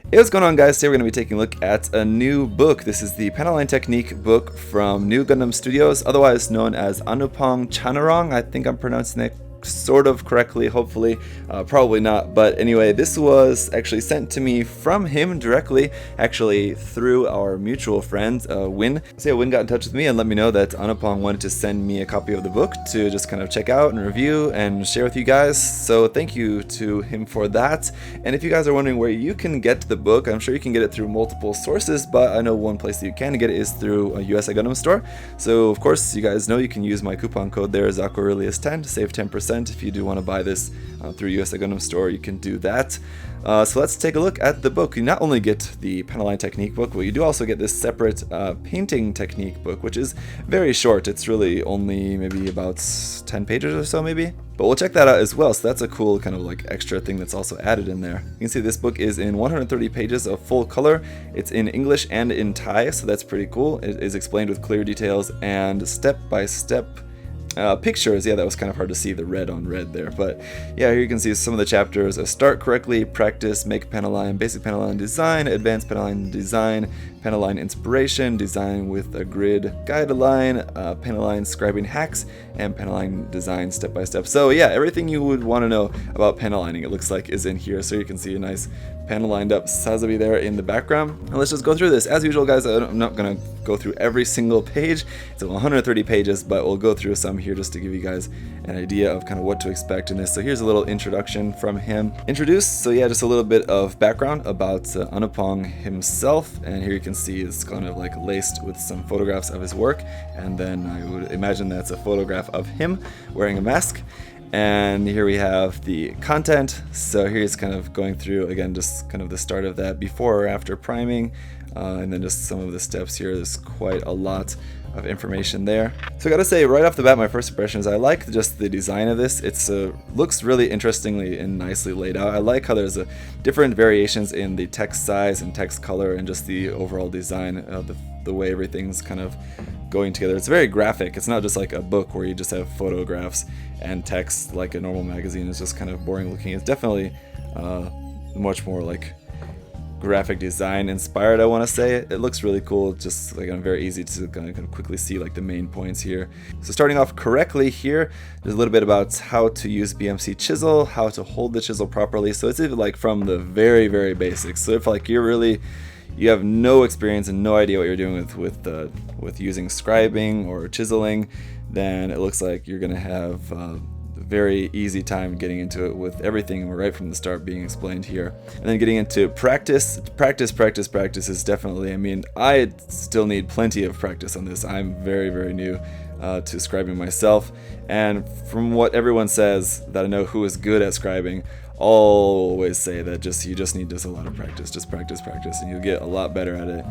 Hey, what's going on, guys? Today we're going to be taking a look at a new book. This is the Panel Line Technic book from Nu Gundam Studios, otherwise known as Anupong Channarong. I think I'm pronouncing it sort of correctly, hopefully. Probably not, but anyway, this was actually sent to me from him directly, actually through our mutual friend, Win. So yeah, Win got in touch with me and let me know that Anupong wanted to send me a copy of the book to just kind of check out and review and share with you guys. So thank you to him for that. And if you guys are wondering where you can get the book, I'm sure you can get it through multiple sources, but I know one place that you can get it is through a USA Gundam store. So of course, you guys know you can use my coupon code there, ZakuAurelius10, to save 10%. If you do want to buy this through USA Gundam store, you can do that. So let's take a look at the book. You not only get the Panel Line Technique book, but you do also get this separate painting technique book, which is very short. It's really only maybe about 10 pages or so, maybe. But we'll check that out as well. So that's a cool kind of like extra thing that's also added in there. You can see this book is in 130 pages of full color. It's in English and in Thai, so that's pretty cool. It is explained with clear details and step-by-step pictures. Yeah, that was kind of hard to see the red on red there, but yeah, here you can see some of the chapters: start correctly, practice, make panel line, basic panel line design, advanced panel line design, panel line inspiration, design with a grid guide line, panel line scribing hacks, and panel line design step by step. So yeah, everything you would want to know about panel lining, it looks like, is in here. So you can see a nice panel lined up Sazabi there in the background. And let's just go through this. As usual, guys, I'm not going to go through every single page. It's 130 pages, but we'll go through some here just to give you guys an idea of kind of what to expect in this. So here's a little introduction from him. Introduced, so yeah, just a little bit of background about Anupong himself. And here you can see it's kind of like laced with some photographs of his work. And then I would imagine that's a photograph of him wearing a mask. And here we have the content. So here's kind of going through, again, just kind of the start of that before or after priming, and then just some of the steps here. There's quite a lot of information there. So I gotta say, right off the bat, my first impression is I like just the design of this. It's looks really interestingly and nicely laid out. I like how there's different variations in the text size and text color and just the overall design of the way everything's kind of going together. It's very graphic. It's not just like a book where you just have photographs and text like a normal magazine. It's just kind of boring looking. It's definitely much more like graphic design inspired, I want to say. It looks really cool. Just like very easy to kind of quickly see like the main points here. So starting off correctly here, there's a little bit about how to use BMC chisel, how to hold the chisel properly. So it's even like from the very, very basics. So if like you have no experience and no idea what you're doing with using scribing or chiseling, then it looks like you're gonna have a very easy time getting into it with everything right from the start being explained here. And then getting into practice is definitely, I mean, I still need plenty of practice on this. I'm very, very new to scribing myself, and from what everyone says that I know who is good at scribing, always say that you just need a lot of practice. Just practice, and you'll get a lot better at it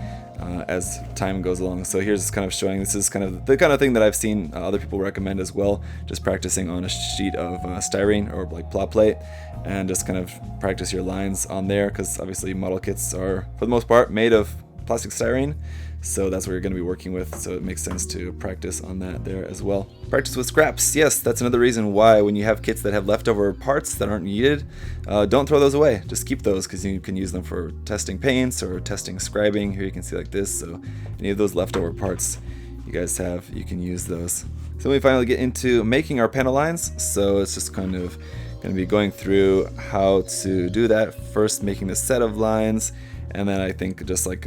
as time goes along. So here's kind of showing, this is kind of the kind of thing that I've seen other people recommend as well, just practicing on a sheet of styrene or like plot plate, and just kind of practice your lines on there, because obviously model kits are for the most part made of plastic styrene. So that's what you're going to be working with, so it makes sense to practice on that there as well. Practice with scraps. Yes, that's another reason why when you have kits that have leftover parts that aren't needed, don't throw those away. Just keep those, because you can use them for testing paints or testing scribing. Here you can see like this, so any of those leftover parts you guys have, you can use those. So we finally get into making our panel lines. So it's just kind of going to be going through how to do that. First, making the set of lines, and then I think just like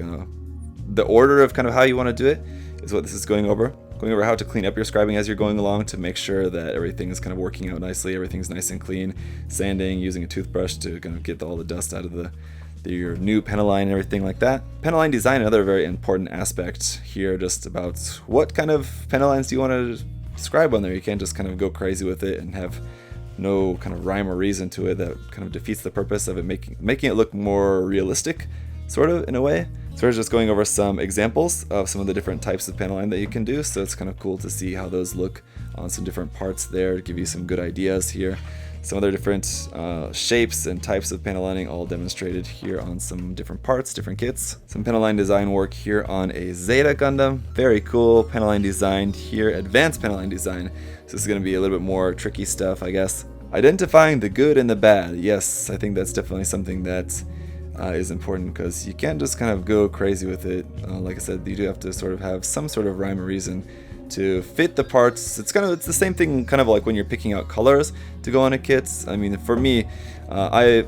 the order of kind of how you want to do it is what this is going over how to clean up your scribing as you're going along to make sure that everything is kind of working out nicely, everything's nice and clean, sanding, using a toothbrush to kind of get all the dust out of your new panel line and everything like that. Panel line design, another very important aspect here, just about what kind of panel lines do you want to scribe on there. You can't just kind of go crazy with it and have no kind of rhyme or reason to it. That kind of defeats the purpose of it, making it look more realistic, sort of, in a way. So we're just going over some examples of some of the different types of panel line that you can do. So it's kind of cool to see how those look on some different parts there, to give you some good ideas here. Some other different shapes and types of panel lining all demonstrated here on some different parts, different kits. Some panel line design work here on a Zeta Gundam. Very cool panel line design here, advanced panel line design. So this is going to be a little bit more tricky stuff, I guess. Identifying the good and the bad. Yes, I think that's definitely something that is important, because you can't just kind of go crazy with it. Like I said, you do have to sort of have some sort of rhyme or reason to fit the parts. It's the same thing kind of like when you're picking out colors to go on a kit. I mean, for me, I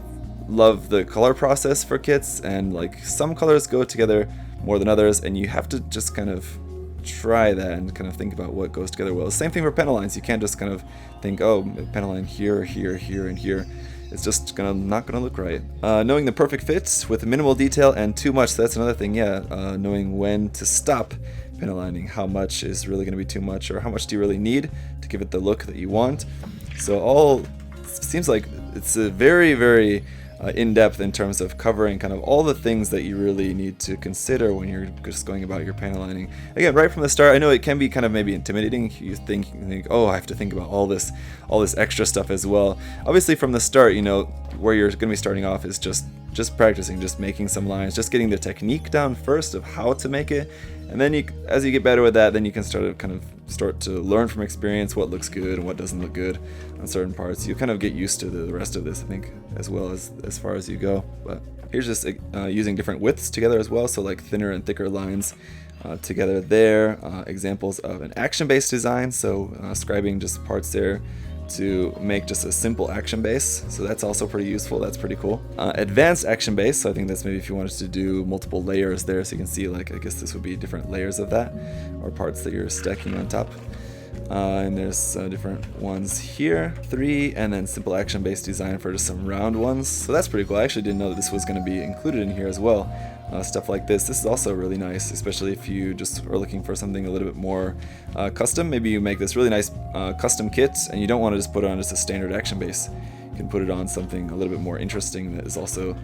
love the color process for kits, and like some colors go together more than others, and you have to just kind of try that and kind of think about what goes together well. Same thing for panel lines. You can't just kind of think, oh, panel line here, here, here, and here. It's just not gonna look right. Knowing the perfect fit with minimal detail and too much, that's another thing, yeah. Knowing when to stop panel lining, how much is really gonna be too much, or how much do you really need to give it the look that you want. So all seems like it's a very, very in-depth in terms of covering kind of all the things that you really need to consider when you're just going about your panel lining. Again, right from the start, I know it can be kind of maybe intimidating. You think, oh, I have to think about all this extra stuff as well. Obviously, from the start, you know, where you're going to be starting off is just practicing, just making some lines, just getting the technique down first of how to make it, and then as you get better with that, then you can start to learn from experience what looks good and what doesn't look good on certain parts. You kind of get used to the rest of this, I think, as well as far as you go. But here's just using different widths together as well, so like thinner and thicker lines together there. Examples of an action-based design, so scribing just parts there to make just a simple action base, so that's also pretty useful. That's pretty cool. Advanced action base, so I think that's maybe if you wanted to do multiple layers there, so you can see, like, I guess this would be different layers of that, or parts that you're stacking on top. And there's different ones here, 3, and then simple action based design for just some round ones, so that's pretty cool. I actually didn't know that this was going to be included in here as well. Stuff like this is also really nice, especially if you just are looking for something a little bit more custom. Maybe you make this really nice custom kit and you don't want to just put it on just a standard action base. You can put it on something a little bit more interesting that is also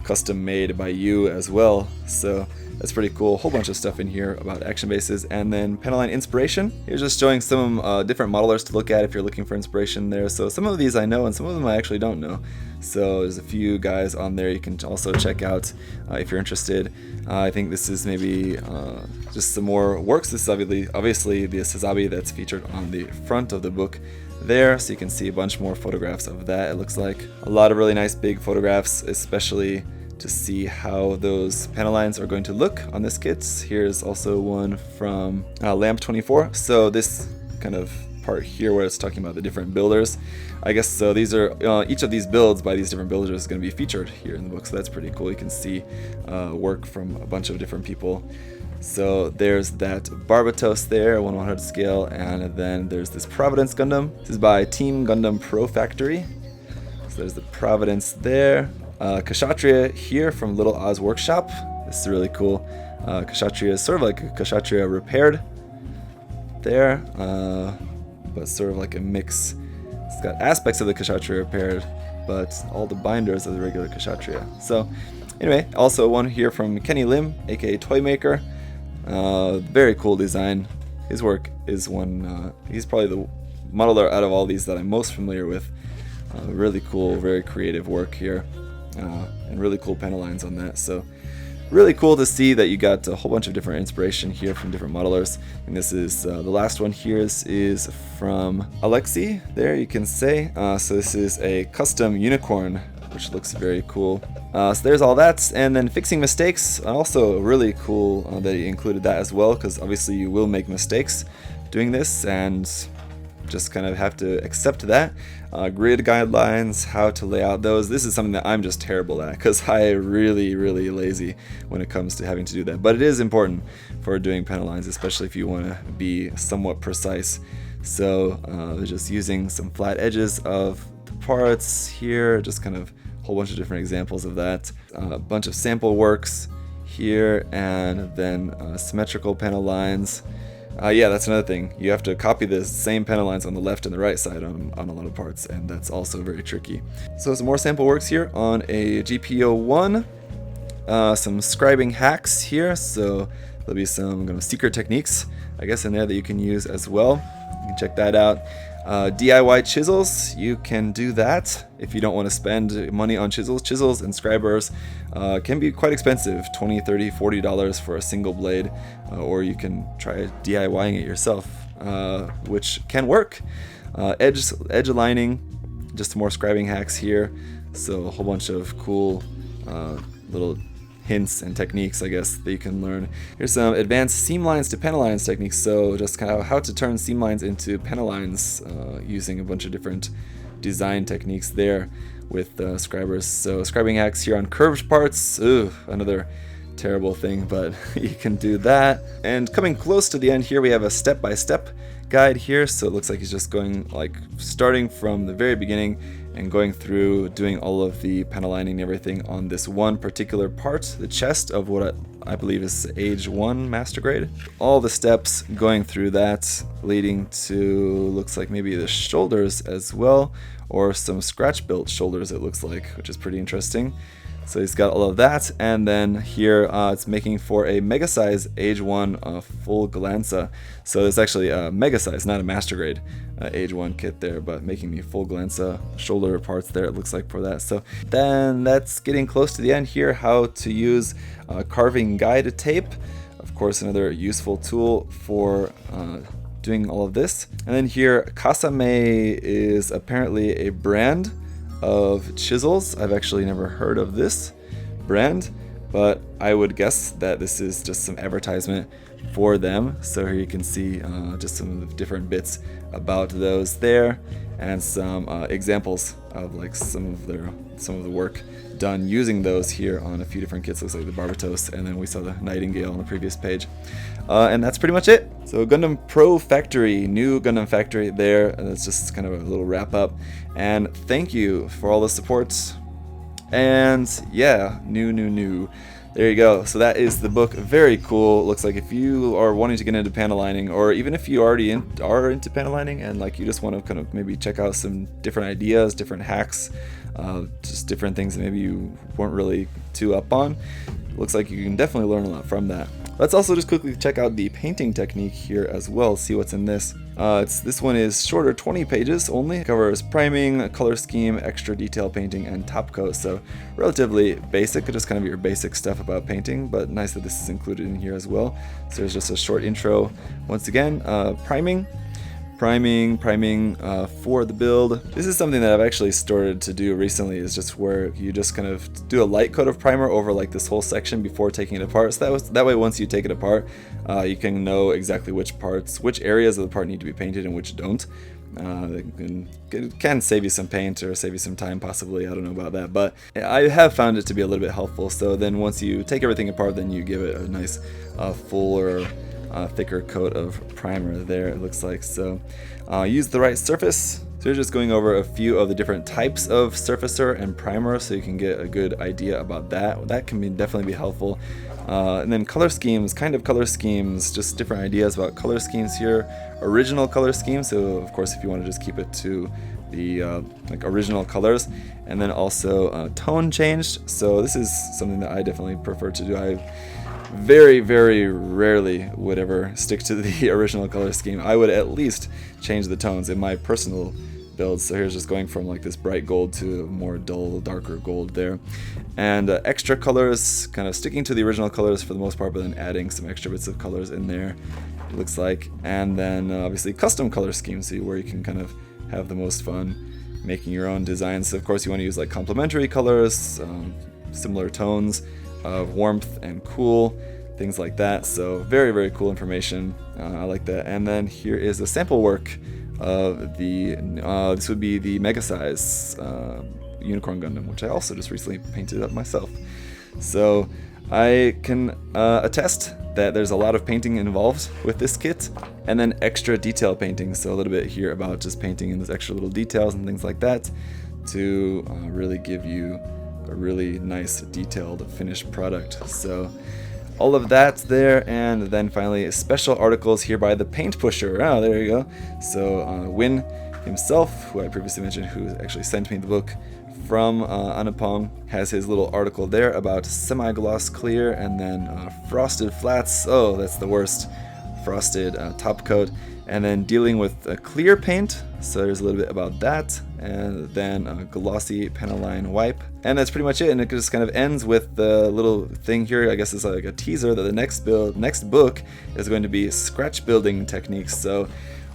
custom made by you as well. So that's pretty cool. A whole bunch of stuff in here about action bases. And then panel line inspiration. Here's just showing some different modelers to look at if you're looking for inspiration there. So some of these I know and some of them I actually don't know. So there's a few guys on there you can also check out if you're interested. I think this is maybe just some more works. This is obviously the Sazabi that's featured on the front of the book there, so you can see a bunch more photographs of that. It looks like a lot of really nice big photographs, especially to see how those panel lines are going to look on this kit. Here's also one from Lamp 24. So this kind of part here where it's talking about the different builders, I guess, so these are each of these builds by these different builders is going to be featured here in the book, so that's pretty cool. You can see work from a bunch of different people. So there's that Barbatos there, 1/100 scale, and then there's this Providence Gundam. This is by Team Gundam Pro Factory. So there's the Providence there. Kshatriya here from Little Oz Workshop. This is really cool. Kshatriya is sort of like a Kshatriya repaired there, but sort of like a mix. It's got aspects of the Kshatriya repaired, but all the binders of the regular Kshatriya. So anyway, also one here from Kenny Lim, aka Toymaker. Very cool design. His work is one, he's probably the modeler out of all these that I'm most familiar with. Really cool, very creative work here, and really cool panel lines on that. So really cool to see that you got a whole bunch of different inspiration here from different modelers. And this is the last one here is from Alexi, there you can say. So this is a custom unicorn, which looks very cool. So there's all that, and then fixing mistakes, also really cool that you included that as well, because obviously you will make mistakes doing this, and just kind of have to accept that. Grid guidelines, how to lay out those. This is something that I'm just terrible at, because I'm really lazy when it comes to having to do that. But it is important for doing panel lines, especially if you want to be somewhat precise. So just using some flat edges of the parts here, just kind of a whole bunch of different examples of that. A bunch of sample works here, and then symmetrical panel lines. Yeah, that's another thing. You have to copy the same panel lines on the left and the right side on a lot of parts, and that's also very tricky. So some more sample works here on a GPO1. Some scribing hacks here, so there'll be some secret techniques, I guess, in there that you can use as well. You can check that out. DIY chisels, you can do that if you don't want to spend money on chisels. Chisels and scribers can be quite expensive, $20, $30, $40 for a single blade, or you can try DIYing it yourself, which can work. Edge aligning, just more scribing hacks here, so a whole bunch of cool little hints and techniques, I guess, that you can learn. Here's some advanced seam lines to panel lines techniques, so just kind of how to turn seam lines into panel lines using a bunch of different design techniques there with scribers. So scribing hacks here on curved parts, another terrible thing, but you can do that. And coming close to the end here, we have a step-by-step guide here, so it looks like he's just going like starting from the very beginning and going through doing all of the panel lining and everything on this one particular part, the chest of what I believe is age 1 master grade. All the steps going through that, leading to looks like maybe the shoulders as well, or some scratch built shoulders it looks like, which is pretty interesting. So he's got all of that, and then here it's making for a mega size age 1 full Glanza. So it's actually a mega size, not a master grade age 1 kit there, but making the full Glanza shoulder parts there, it looks like, for that. So then that's getting close to the end here, how to use carving guide tape. Of course, another useful tool for doing all of this. And then here, Kasame is apparently a brand of chisels. I've actually never heard of this brand, but I would guess that this is just some advertisement for them. So here you can see just some of the different bits about those there, and some examples of like some of the work done using those here on a few different kits. Looks like the Barbatos, and then we saw the Nightingale on the previous page. And that's pretty much it. So Gundam Pro Factory, Nu Gundam Factory there. And that's just kind of a little wrap up. And thank you for all the support. And yeah, Nu. There you go. So that is the book. Very cool. Looks like if you are wanting to get into panel lining, or even if you already are into panel lining and like you just want to kind of maybe check out some different ideas, different hacks, just different things that maybe you weren't really too up on, looks like you can definitely learn a lot from that. Let's also just quickly check out the painting technique here as well, see what's in this. This one is shorter, 20 pages only. It covers priming, color scheme, extra detail painting, and top coat. So relatively basic, just kind of your basic stuff about painting, but nice that this is included in here as well. So there's just a short intro. Once again, priming for the build. This is something that I've actually started to do recently, is just where you just kind of do a light coat of primer over like this whole section before taking it apart. So that way once you take it apart, you can know exactly which areas of the part need to be painted and which don't. It can save you some paint or save you some time possibly, I don't know about that, but I have found it to be a little bit helpful. So then once you take everything apart, then you give it a nice fuller, thicker coat of primer there, it looks like. So use the right surface. So we're just going over a few of the different types of surfacer and primer, so you can get a good idea about that. That can definitely be helpful. And then color schemes, just different ideas about color schemes here. Original color scheme, so of course if you want to just keep it to the like original colors. And then also tone changed. So this is something that I definitely prefer to do. I very, very rarely would ever stick to the original color scheme. I would at least change the tones in my personal builds. So here's just going from like this bright gold to a more dull, darker gold there. And extra colors, kind of sticking to the original colors for the most part, but then adding some extra bits of colors in there, it looks like. And then obviously custom color schemes, where you can kind of have the most fun making your own designs. So of course you want to use like complementary colors, similar tones of warmth and cool, things like that. So very, very cool information. I like that. And then here is a sample work of the this would be the mega size Unicorn Gundam, which I also just recently painted up myself. So I can attest that there's a lot of painting involved with this kit, and then extra detail painting. So a little bit here about just painting in those extra little details and things like that to really give you a really nice detailed finished product. So all of that's there. And then finally special articles here by the Paint Pusher. Oh, there you go. So Win himself, who I previously mentioned, who actually sent me the book from Anupong, has his little article there about semi-gloss clear, and then frosted flats. Oh, that's the worst. Frosted top coat, and then dealing with clear paint. So there's a little bit about that, and then a glossy panel line wipe, and that's pretty much it. And it just kind of ends with the little thing here. I guess it's like a teaser that the next book is going to be scratch building techniques. So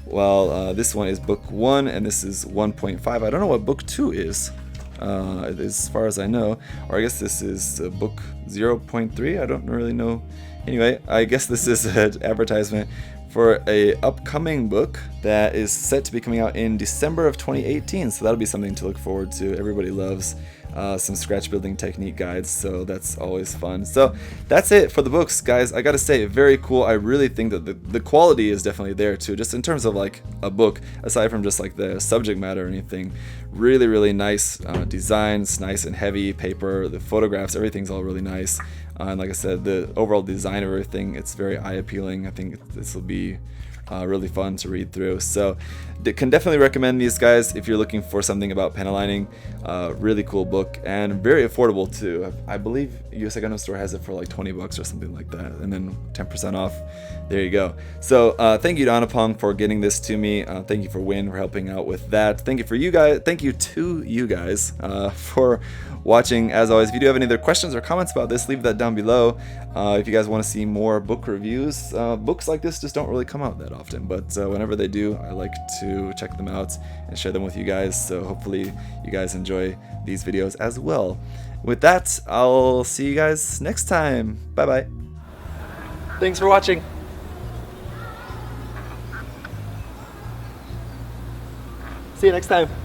while this one is book 1 and this is 1.5, I don't know what book 2 is. as far as I know. Or I guess this is book 0.3. I don't really know. Anyway, I guess this is an advertisement for a upcoming book that is set to be coming out in December of 2018. So that'll be something to look forward to. Everybody loves some scratch building technique guides, so that's always fun. So that's it for the books, guys. I gotta say, very cool. I really think that the quality is definitely there too, just in terms of like a book, aside from just like the subject matter or anything. Really, really nice designs, nice and heavy paper, the photographs, everything's all really nice. And like I said, the overall design of everything, it's very eye appealing. I think this will be really fun to read through. So can definitely recommend these guys if you're looking for something about panel lining. Really cool book and very affordable too. I believe USA Gundam Store has it for like 20 bucks or something like that, and then 10% off. There you go. So thank you to Anupong for getting this to me. Thank you for Win for helping out with that. Thank you for you guys. Thank you to you guys for watching. As always, if you do have any other questions or comments about this, leave that down below. If you guys want to see more book reviews, books like this just don't really come out that often, but whenever they do, I like to check them out and share them with you guys. So hopefully you guys enjoy these videos as well. With that, I'll see you guys next time. Bye bye. Thanks for watching. See you next time.